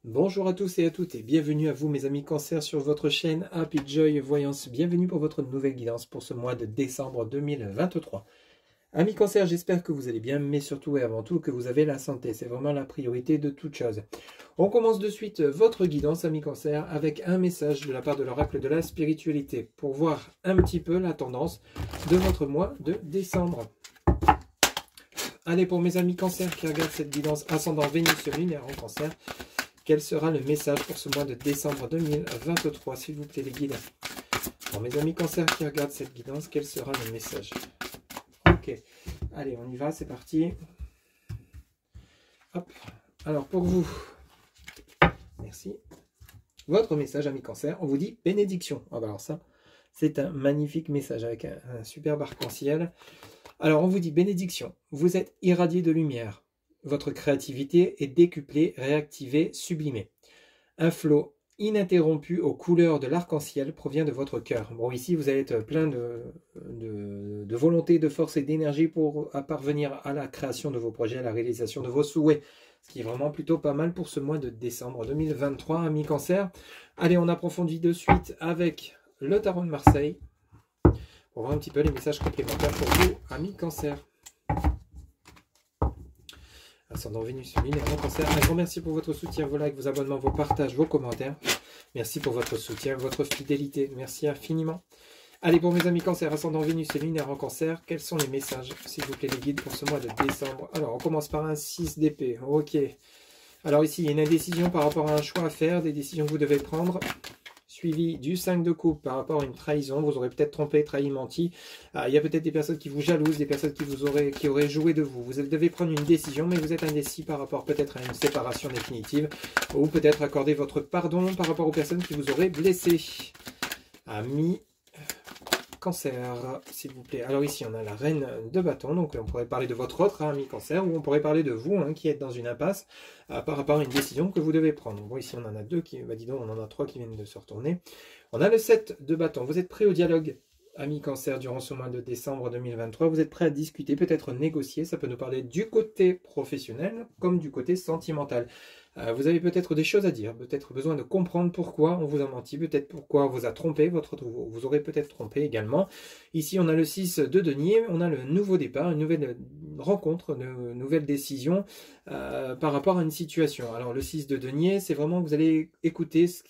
Bonjour à tous et à toutes et bienvenue à vous mes amis Cancer sur votre chaîne Happy Joy Voyance. Bienvenue pour votre nouvelle guidance pour ce mois de décembre 2023. Amis Cancer, j'espère que vous allez bien, mais surtout et avant tout que vous avez la santé. C'est vraiment la priorité de toute chose. On commence de suite votre guidance amis Cancer avec un message de la part de l'oracle de la spiritualité pour voir un petit peu la tendance de votre mois de décembre. Allez, pour mes amis Cancer qui regardent cette guidance ascendant Vénus lunaire en Cancer, quel sera le message pour ce mois de décembre 2023, s'il vous plaît les guides? Pour mes amis Cancer qui regardent cette guidance, quel sera le message? Ok, allez, on y va, c'est parti. Hop, alors pour vous, merci. Votre message, amis Cancer, on vous dit bénédiction. Ah bah alors ça, c'est un magnifique message avec un superbe arc-en-ciel. Alors on vous dit bénédiction, vous êtes irradié de lumière. Votre créativité est décuplée, réactivée, sublimée. Un flot ininterrompu aux couleurs de l'arc-en-ciel provient de votre cœur. Bon, ici, vous allez être plein de volonté, de force et d'énergie pour parvenir à la création de vos projets, à la réalisation de vos souhaits. Ce qui est vraiment plutôt pas mal pour ce mois de décembre 2023, amis Cancer. Allez, on approfondit de suite avec le tarot de Marseille pour voir un petit peu les messages complémentaires pour vous, amis Cancer. Ascendant Vénus lunaire en Cancer. Un grand merci pour votre soutien, vos likes, vos abonnements, vos partages, vos commentaires. Merci pour votre soutien, votre fidélité. Merci infiniment. Allez, pour mes amis Cancer, ascendant Vénus et lunaire en Cancer, quels sont les messages, s'il vous plaît, les guides pour ce mois de décembre? Alors, on commence par un 6 d'épée. Ok. Alors ici, il y a une indécision par rapport à un choix à faire, des décisions que vous devez prendre. Suivi du 5 de coupe par rapport à une trahison, vous aurez peut-être trompé, trahi, menti. Il y a peut-être des personnes qui vous jalousent, des personnes qui auraient joué de vous. Vous devez prendre une décision, mais vous êtes indécis par rapport peut-être à une séparation définitive, ou peut-être accorder votre pardon par rapport aux personnes qui vous auraient blessé. Amis Cancer, s'il vous plaît. Alors ici, on a la reine de bâton, donc on pourrait parler de votre autre ami Cancer, ou on pourrait parler de vous, qui êtes dans une impasse par rapport à une décision que vous devez prendre. Bon, ici, on en a deux, dis donc, on en a trois qui viennent de se retourner. On a le 7 de bâton. Vous êtes prêt au dialogue, ami Cancer, durant ce mois de décembre 2023. Vous êtes prêt à discuter, peut-être négocier. Ça peut nous parler du côté professionnel comme du côté sentimental. Vous avez peut-être des choses à dire, peut-être besoin de comprendre pourquoi on vous a menti, peut-être pourquoi on vous a trompé, vous aurez peut-être trompé également. Ici, on a le 6 de denier, on a le nouveau départ, une nouvelle rencontre, une nouvelle décision par rapport à une situation. Alors, le 6 de denier, c'est vraiment que vous allez écouter ce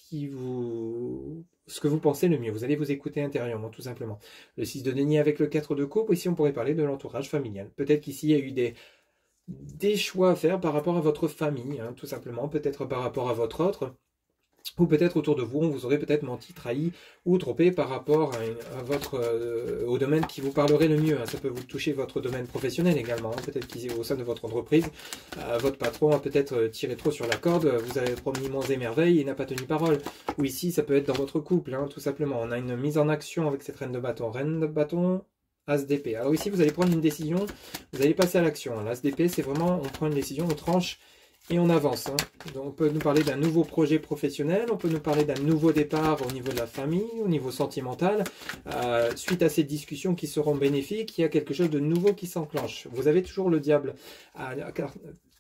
que vous pensez le mieux. Vous allez vous écouter intérieurement, tout simplement. Le 6 de denier avec le 4 de coupe, ici, on pourrait parler de l'entourage familial. Peut-être qu'ici, il y a eu des choix à faire par rapport à votre famille, tout simplement, peut-être par rapport à votre autre, ou peut-être autour de vous, on vous aurait peut-être menti, trahi ou trompé par rapport au domaine qui vous parlerait le mieux. Ça peut vous toucher votre domaine professionnel également, peut-être qu'au sein de votre entreprise, votre patron a peut-être tiré trop sur la corde, vous avez promis monts et merveilles et n'a pas tenu parole. Ou ici, ça peut être dans votre couple, tout simplement. On a une mise en action avec cette reine de bâton. Reine de bâton, As d'épée. Alors ici, vous allez prendre une décision, vous allez passer à l'action. L'As d'épée, c'est vraiment, on prend une décision, on tranche et on avance. Donc, on peut nous parler d'un nouveau projet professionnel, on peut nous parler d'un nouveau départ au niveau de la famille, au niveau sentimental. Suite à ces discussions qui seront bénéfiques, il y a quelque chose de nouveau qui s'enclenche. Vous avez toujours le diable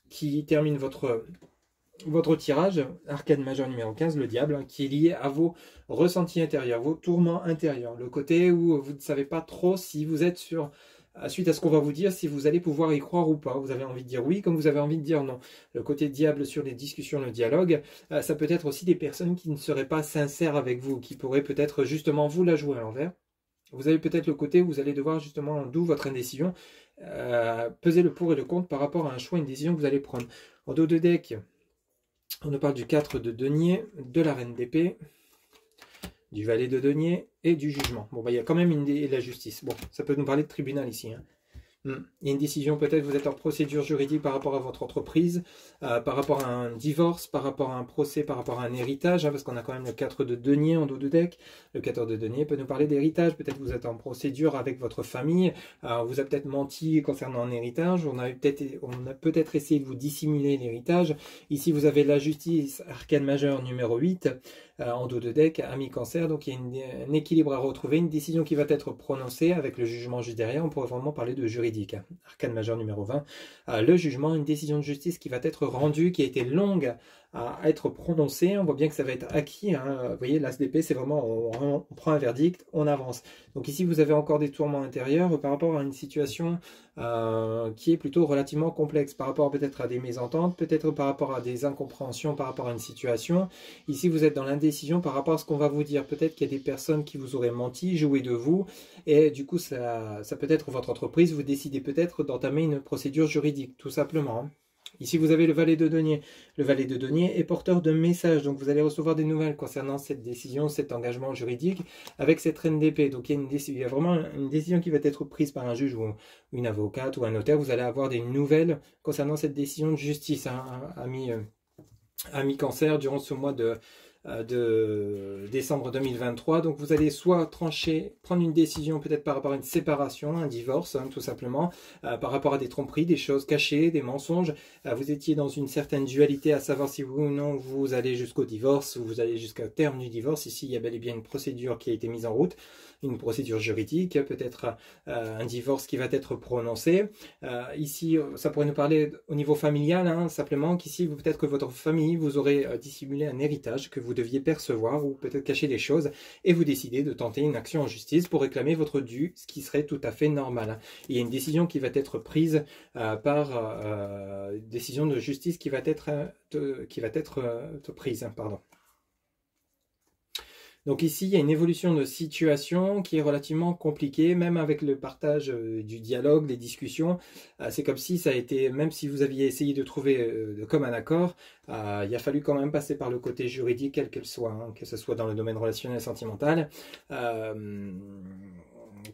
qui termine votre tirage, arcane majeur numéro 15, le diable, qui est lié à vos ressentis intérieurs, vos tourments intérieurs, le côté où vous ne savez pas trop si vous êtes suite à ce qu'on va vous dire, si vous allez pouvoir y croire ou pas. Vous avez envie de dire oui, comme vous avez envie de dire non. Le côté diable sur les discussions, le dialogue, ça peut être aussi des personnes qui ne seraient pas sincères avec vous, qui pourraient peut-être justement vous la jouer à l'envers. Vous avez peut-être le côté où vous allez devoir justement, d'où votre indécision, peser le pour et le contre par rapport à un choix, une décision que vous allez prendre. En dos de deck, on nous parle du 4 de denier, de la reine d'épée, du valet de denier et du jugement. Bon, il y a quand même la justice. Bon, ça peut nous parler de tribunal ici. Il y a une décision, peut-être vous êtes en procédure juridique par rapport à votre entreprise, par rapport à un divorce, par rapport à un procès, par rapport à un héritage, parce qu'on a quand même le 4 de denier en dos de deck. Le 14 de denier peut nous parler d'héritage, peut-être vous êtes en procédure avec votre famille, on vous a peut-être menti concernant un héritage, on a peut-être essayé de vous dissimuler l'héritage. Ici vous avez la justice, arcane majeur numéro 8, en dos de deck, ami Cancer, donc il y a un équilibre à retrouver, une décision qui va être prononcée avec le jugement juste derrière. On pourrait vraiment parler de juridique. Arcane majeur numéro 20, le jugement, une décision de justice qui va être rendue, qui a été longue à être prononcé. On voit bien que ça va être acquis. Hein. Vous voyez, l'as d'épée, c'est vraiment, on prend un verdict, on avance. Donc ici, vous avez encore des tourments intérieurs par rapport à une situation qui est plutôt relativement complexe, par rapport peut-être à des mésententes, peut-être par rapport à des incompréhensions, par rapport à une situation. Ici, vous êtes dans l'indécision par rapport à ce qu'on va vous dire. Peut-être qu'il y a des personnes qui vous auraient menti, joué de vous, et du coup, ça peut être votre entreprise, vous décidez peut-être d'entamer une procédure juridique, tout simplement. Ici, vous avez le valet de denier. Le valet de denier est porteur de messages, donc vous allez recevoir des nouvelles concernant cette décision, cet engagement juridique avec cette reine d'épée. Donc il y a vraiment une décision qui va être prise par un juge ou une avocate ou un notaire. Vous allez avoir des nouvelles concernant cette décision de justice, hein, ami Cancer, durant ce mois de décembre 2023. Donc vous allez soit trancher, prendre une décision peut-être par rapport à une séparation, un divorce, hein, tout simplement, par rapport à des tromperies, des choses cachées, des mensonges. Vous étiez dans une certaine dualité à savoir si oui ou non vous allez jusqu'au divorce ou vous allez jusqu'au terme du divorce. Ici, il y a bel et bien une procédure qui a été mise en route, une procédure juridique, peut-être un divorce qui va être prononcé. Ici, ça pourrait nous parler au niveau familial, hein, simplement qu'ici, peut-être que votre famille vous aurait dissimulé un héritage que vous deviez percevoir ou peut-être cacher des choses et vous décidez de tenter une action en justice pour réclamer votre dû, ce qui serait tout à fait normal. Il y a une décision qui va être prise décision de justice qui va être prise, pardon. Donc ici, il y a une évolution de situation qui est relativement compliquée, même avec le partage du dialogue, des discussions. C'est comme si ça a été, même si vous aviez essayé de trouver de commun accord, il a fallu quand même passer par le côté juridique, quel qu'elle soit, hein, que ce soit dans le domaine relationnel, sentimental,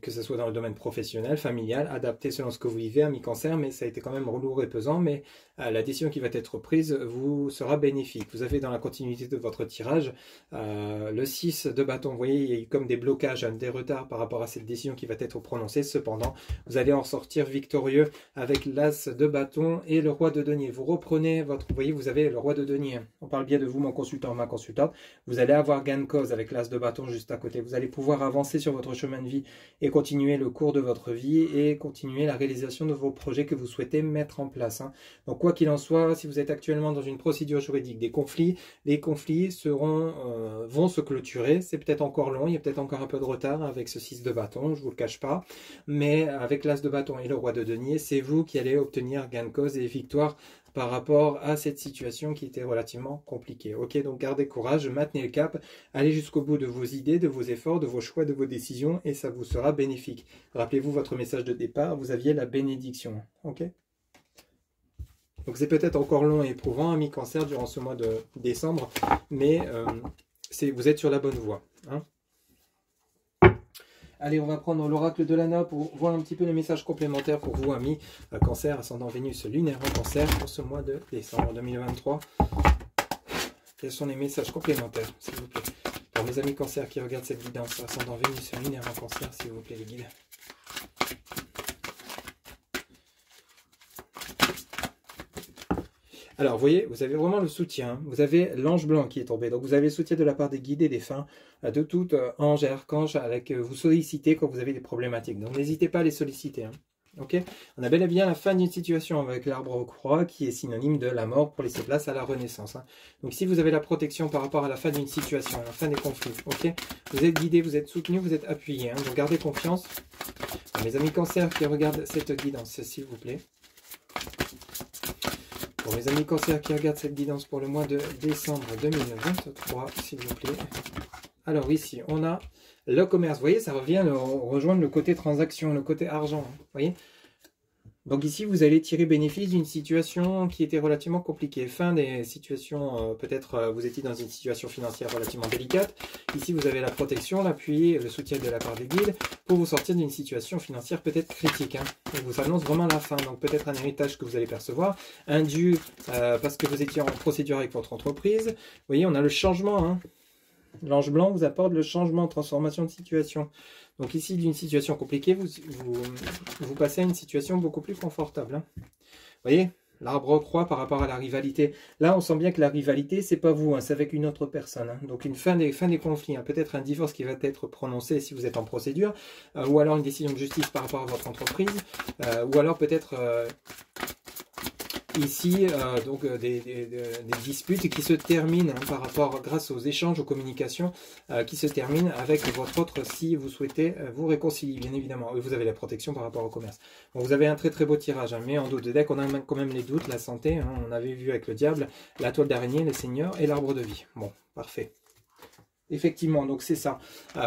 que ce soit dans le domaine professionnel, familial, adapté selon ce que vous vivez, ami Cancer, mais ça a été quand même lourd et pesant, mais la décision qui va être prise vous sera bénéfique. Vous avez dans la continuité de votre tirage le 6 de bâton. Vous voyez, il y a eu comme des blocages, des retards par rapport à cette décision qui va être prononcée. Cependant, vous allez en sortir victorieux avec l'as de bâton et le roi de denier. Vous reprenez votre... Vous voyez, vous avez le roi de denier. On parle bien de vous, mon consultant, ma consultante. Vous allez avoir gain de cause avec l'as de bâton juste à côté. Vous allez pouvoir avancer sur votre chemin de vie et continuer le cours de votre vie et continuer la réalisation de vos projets que vous souhaitez mettre en place. Hein. Donc quoi qu'il en soit, si vous êtes actuellement dans une procédure juridique, des conflits, les conflits vont se clôturer. C'est peut-être encore long, il y a peut-être encore un peu de retard avec ce 6 de bâton, je ne vous le cache pas. Mais avec l'as de bâton et le roi de denier, c'est vous qui allez obtenir gain de cause et victoire par rapport à cette situation qui était relativement compliquée. Ok, donc gardez courage, maintenez le cap, allez jusqu'au bout de vos idées, de vos efforts, de vos choix, de vos décisions et ça vous sera bénéfique. Rappelez-vous votre message de départ, vous aviez la bénédiction. Ok. Donc c'est peut-être encore long et éprouvant, ami Cancer, durant ce mois de décembre, mais vous êtes sur la bonne voie. Hein. Allez, on va prendre l'oracle de l'Anna pour voir un petit peu les messages complémentaires pour vous, amis Cancer, ascendant Vénus lunaire en Cancer, pour ce mois de décembre 2023. Quels sont les messages complémentaires, s'il vous plaît? Pour mes amis Cancer qui regardent cette guidance, ascendant Vénus lunaire en Cancer, s'il vous plaît, les guides. Alors, vous voyez, vous avez vraiment le soutien. Vous avez l'ange blanc qui est tombé. Donc, vous avez le soutien de la part des guides et des défunts, de tout ange et archange avec vous sollicitez quand vous avez des problématiques. Donc, n'hésitez pas à les solliciter. Hein. Ok, on a bel et bien la fin d'une situation avec l'arbre aux croix qui est synonyme de la mort pour laisser place à la renaissance. Hein. Donc, si vous avez la protection par rapport à la fin d'une situation, à la fin des conflits, ok, vous êtes guidé, vous êtes soutenu, vous êtes appuyé. Hein. Donc, gardez confiance. Mes amis Cancer qui regardent cette guidance, s'il vous plaît. Pour mes amis Cancer qui regardent cette guidance pour le mois de décembre 2023, s'il vous plaît. Alors ici, on a le commerce. Vous voyez, ça revient rejoindre le côté transaction, le côté argent. Vous voyez. Donc ici, vous allez tirer bénéfice d'une situation qui était relativement compliquée. Fin des situations, peut-être vous étiez dans une situation financière relativement délicate. Ici, vous avez la protection, l'appui, le soutien de la part des guides pour vous sortir d'une situation financière peut-être critique. Hein. On vous annonce vraiment la fin. Donc peut-être un héritage que vous allez percevoir, un dû parce que vous étiez en procédure avec votre entreprise. Vous voyez, on a le changement. Hein. L'ange blanc vous apporte le changement, transformation de situation. Donc ici, d'une situation compliquée, vous passez à une situation beaucoup plus confortable. Hein. Vous voyez, l'arbre croît par rapport à la rivalité. Là, on sent bien que la rivalité, c'est pas vous, hein, c'est avec une autre personne. Hein. Donc une fin des conflits, hein. Peut-être un divorce qui va être prononcé si vous êtes en procédure, ou alors une décision de justice par rapport à votre entreprise, ou alors peut-être... ici donc des disputes qui se terminent par rapport, grâce aux échanges, aux communications, qui se terminent avec votre autre si vous souhaitez vous réconcilier, bien évidemment. Et vous avez la protection par rapport au commerce. Bon, vous avez un très très beau tirage, hein, mais en dos de deck, on a quand même les doutes, la santé, hein, on avait vu avec le diable, la toile d'araignée, les seigneurs et l'arbre de vie. Bon, parfait. Effectivement, donc c'est ça.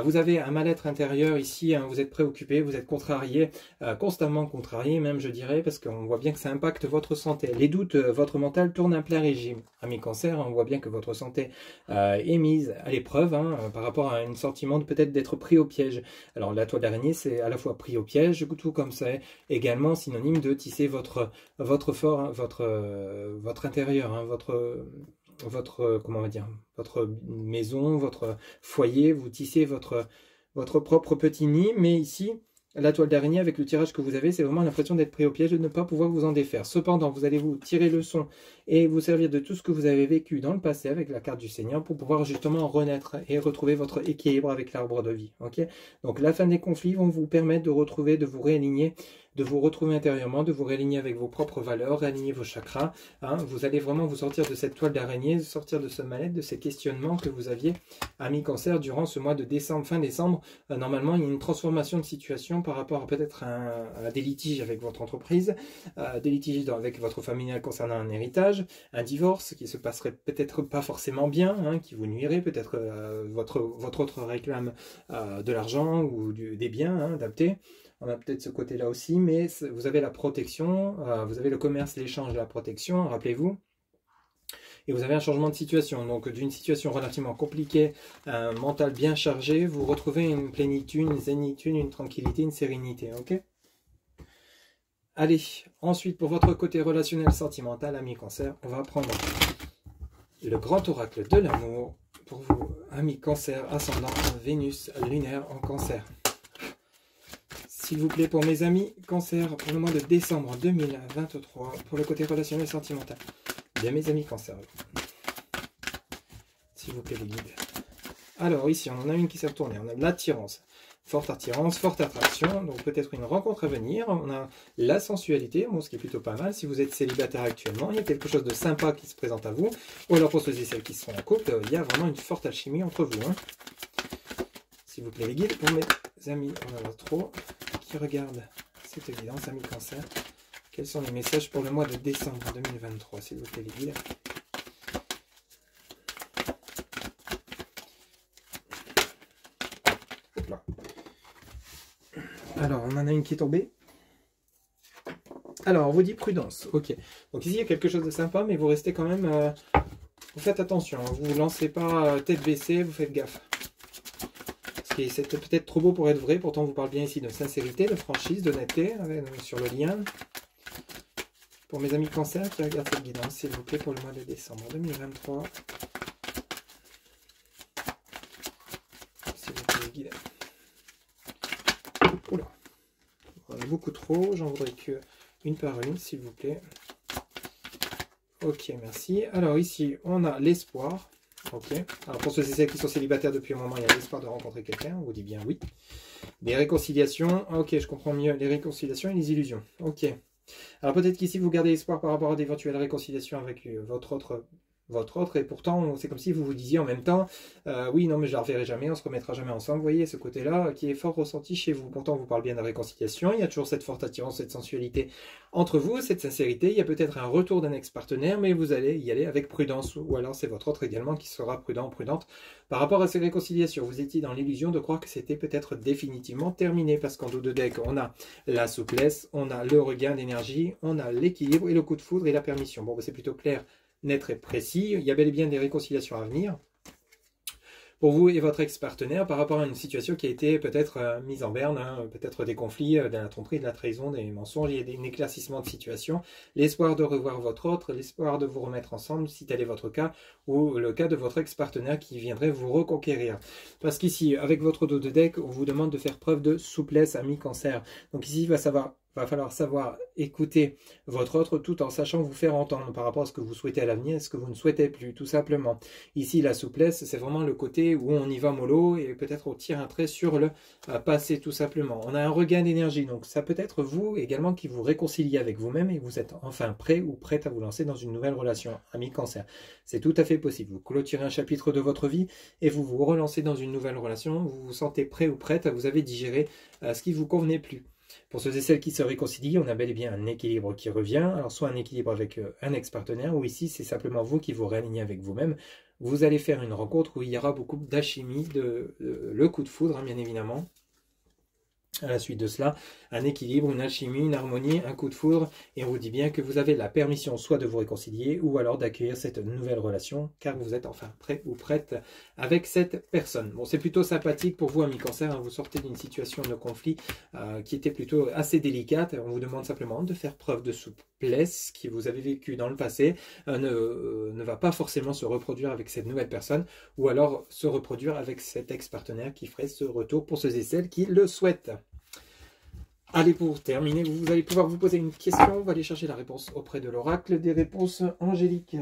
Vous avez un mal-être intérieur ici, hein, vous êtes préoccupé, vous êtes contrarié, constamment contrarié même je dirais, parce qu'on voit bien que ça impacte votre santé. Les doutes, votre mental tourne à plein régime. Amis cancer, on voit bien que votre santé est mise à l'épreuve hein, par rapport à un sentiment de peut-être d'être pris au piège. Alors la toile d'araignée, c'est à la fois pris au piège, tout comme c'est également synonyme de tisser votre fort, hein, votre intérieur, hein, comment on va dire, votre maison, votre foyer, vous tissez votre propre petit nid, mais ici, la toile d'araignée, avec le tirage que vous avez, c'est vraiment l'impression d'être pris au piège, de ne pas pouvoir vous en défaire. Cependant, vous allez vous tirer leçon et vous servir de tout ce que vous avez vécu dans le passé avec la carte du Seigneur pour pouvoir justement renaître et retrouver votre équilibre avec l'arbre de vie. Okay, donc la fin des conflits vont vous permettre de retrouver, de vous réaligner, de vous retrouver intérieurement, de vous réaligner avec vos propres valeurs, réaligner vos chakras. Hein. Vous allez vraiment vous sortir de cette toile d'araignée, sortir de ce mal-être, de ces questionnements que vous aviez, amis cancer, durant ce mois de décembre, fin décembre. Normalement, il y a une transformation de situation par rapport à peut-être à des litiges avec votre entreprise, des litiges avec votre famille concernant un héritage, un divorce qui se passerait peut-être pas forcément bien, hein, qui vous nuirait, peut-être votre autre réclame de l'argent ou des biens, hein, adaptés. On a peut-être ce côté-là aussi, mais vous avez la protection, vous avez le commerce, l'échange, la protection, rappelez-vous. Et vous avez un changement de situation. Donc d'une situation relativement compliquée, un mental bien chargé, vous retrouvez une plénitude, une zénitude, une tranquillité, une sérénité. Ok ? Allez, ensuite pour votre côté relationnel sentimental, ami cancer, on va prendre le grand oracle de l'amour pour vous, ami cancer, ascendant Vénus lunaire en cancer. S'il vous plaît, pour mes amis cancer, pour le mois de décembre 2023, pour le côté relationnel sentimental de mes amis cancer. S'il vous plaît, les guides. Alors, ici, on en a une qui s'est retournée. On a l'attirance, forte attraction, donc peut-être une rencontre à venir. On a la sensualité, bon, ce qui est plutôt pas mal. Si vous êtes célibataire actuellement, il y a quelque chose de sympa qui se présente à vous. Ou alors, pour ceux et celles qui sont en couple, il y a vraiment une forte alchimie entre vous. Hein. S'il vous plaît, les guides, pour mes amis, on en a trop. Qui regarde cette évidence, amis cancer. Quels sont les messages pour le mois de décembre 2023, s'il vous plaît, les guides? Alors, on en a une qui est tombée. Alors, on vous dit prudence. Ok. Donc ici, il y a quelque chose de sympa, mais vous restez quand même... vous faites attention. Vous ne vous lancez pas tête baissée, vous faites gaffe. C'est peut-être trop beau pour être vrai, pourtant on vous parle bien ici de sincérité, de franchise, d'honnêteté sur le lien. Pour mes amis cancer qui regardent cette guidance, s'il vous plaît, pour le mois de décembre 2023. S'il vous plaît, guide. Oula, on a beaucoup trop, j'en voudrais que une par une, s'il vous plaît. Ok, merci. Alors ici, on a l'espoir. Ok. Alors pour ceux et celles qui sont célibataires depuis un moment, il y a l'espoir de rencontrer quelqu'un. On vous dit bien oui. Des réconciliations. Ok, je comprends mieux. Les réconciliations et les illusions. Ok. Alors peut-être qu'ici vous gardez espoir par rapport à d'éventuelles réconciliations avec votre autre, et pourtant c'est comme si vous vous disiez en même temps oui non mais je la reverrai jamais, on se remettra jamais ensemble. Vous voyez ce côté-là qui est fort ressenti chez vous. Pourtant on vous parle bien de réconciliation, il y a toujours cette forte attirance, cette sensualité entre vous, cette sincérité. Il y a peut-être un retour d'un ex-partenaire, mais vous allez y aller avec prudence, ou alors c'est votre autre également qui sera prudent, prudente par rapport à ces réconciliations. Vous étiez dans l'illusion de croire que c'était peut-être définitivement terminé, parce qu'en dos de deck on a la souplesse, on a le regain d'énergie, on a l'équilibre et le coup de foudre et la permission. Bon, c'est plutôt clair, net et précis. Il y a bel et bien des réconciliations à venir pour vous et votre ex-partenaire par rapport à une situation qui a été peut-être mise en berne, hein, peut-être des conflits, de la tromperie, de la trahison, des mensonges. Il y a un éclaircissement de situation, l'espoir de revoir votre autre, l'espoir de vous remettre ensemble si tel est votre cas, ou le cas de votre ex-partenaire qui viendrait vous reconquérir. Parce qu'ici, avec votre dos de deck, on vous demande de faire preuve de souplesse, ami cancer. Donc ici, il va va falloir savoir écouter votre autre tout en sachant vous faire entendre par rapport à ce que vous souhaitez à l'avenir et ce que vous ne souhaitez plus, tout simplement. Ici, la souplesse, c'est vraiment le côté où on y va mollo et peut-être on tire un trait sur le passé, tout simplement. On a un regain d'énergie, donc ça peut être vous également qui vous réconciliez avec vous-même et vous êtes enfin prêt ou prête à vous lancer dans une nouvelle relation, ami Cancer. C'est tout à fait possible. Vous clôturez un chapitre de votre vie et vous vous relancez dans une nouvelle relation, vous vous sentez prêt ou prête, vous avez digéré ce qui vous convenait plus. Pour ceux et celles qui se réconcilient, on a bel et bien un équilibre qui revient. Alors soit un équilibre avec un ex-partenaire, ou ici c'est simplement vous qui vous réalignez avec vous-même. Vous allez faire une rencontre où il y aura beaucoup d'alchimie, le coup de foudre, hein, bien évidemment. À la suite de cela, un équilibre, une alchimie, une harmonie, un coup de foudre, et on vous dit bien que vous avez la permission soit de vous réconcilier, ou alors d'accueillir cette nouvelle relation, car vous êtes enfin prêt ou prête avec cette personne. Bon, c'est plutôt sympathique pour vous, amis Cancer, hein, vous sortez d'une situation de conflit qui était plutôt assez délicate. On vous demande simplement de faire preuve de souplesse, qui vous avez vécu dans le passé, ne va pas forcément se reproduire avec cette nouvelle personne, ou alors se reproduire avec cet ex-partenaire qui ferait ce retour pour ceux et celles qui le souhaitent. Allez, pour terminer, vous allez pouvoir vous poser une question. On va aller chercher la réponse auprès de l'oracle des réponses angéliques.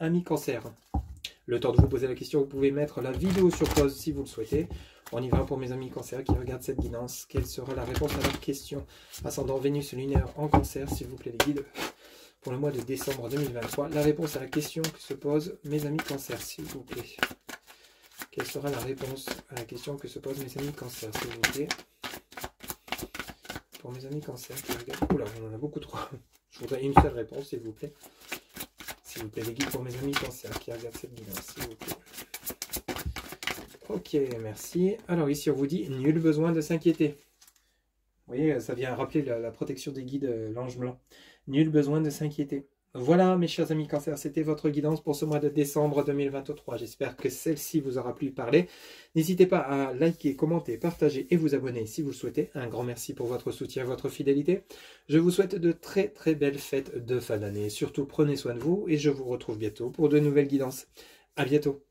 Ami Cancer, le temps de vous poser la question, vous pouvez mettre la vidéo sur pause si vous le souhaitez. On y va pour mes amis Cancer qui regardent cette guidance. Quelle sera la réponse à leur question? Ascendant Vénus lunaire en Cancer, s'il vous plaît les guides, pour le mois de décembre 2023. La réponse à la question que se posent mes amis Cancer, s'il vous plaît. Quelle sera la réponse à la question que se posent mes amis Cancer, s'il vous plaît? Pour mes amis Cancer qui regardent... Oula, on en a beaucoup trop. Je voudrais une seule réponse, s'il vous plaît. S'il vous plaît, les guides pour mes amis Cancer qui regardent cette guidance, s'il vous plaît. Ok, merci. Alors ici, on vous dit, nul besoin de s'inquiéter. Vous voyez, ça vient rappeler la protection des guides, l'ange blanc. Nul besoin de s'inquiéter. Voilà, mes chers amis Cancer, c'était votre guidance pour ce mois de décembre 2023. J'espère que celle-ci vous aura plu parler. N'hésitez pas à liker, commenter, partager et vous abonner si vous le souhaitez. Un grand merci pour votre soutien, votre fidélité. Je vous souhaite de très très belles fêtes de fin d'année. Surtout, prenez soin de vous et je vous retrouve bientôt pour de nouvelles guidances. À bientôt.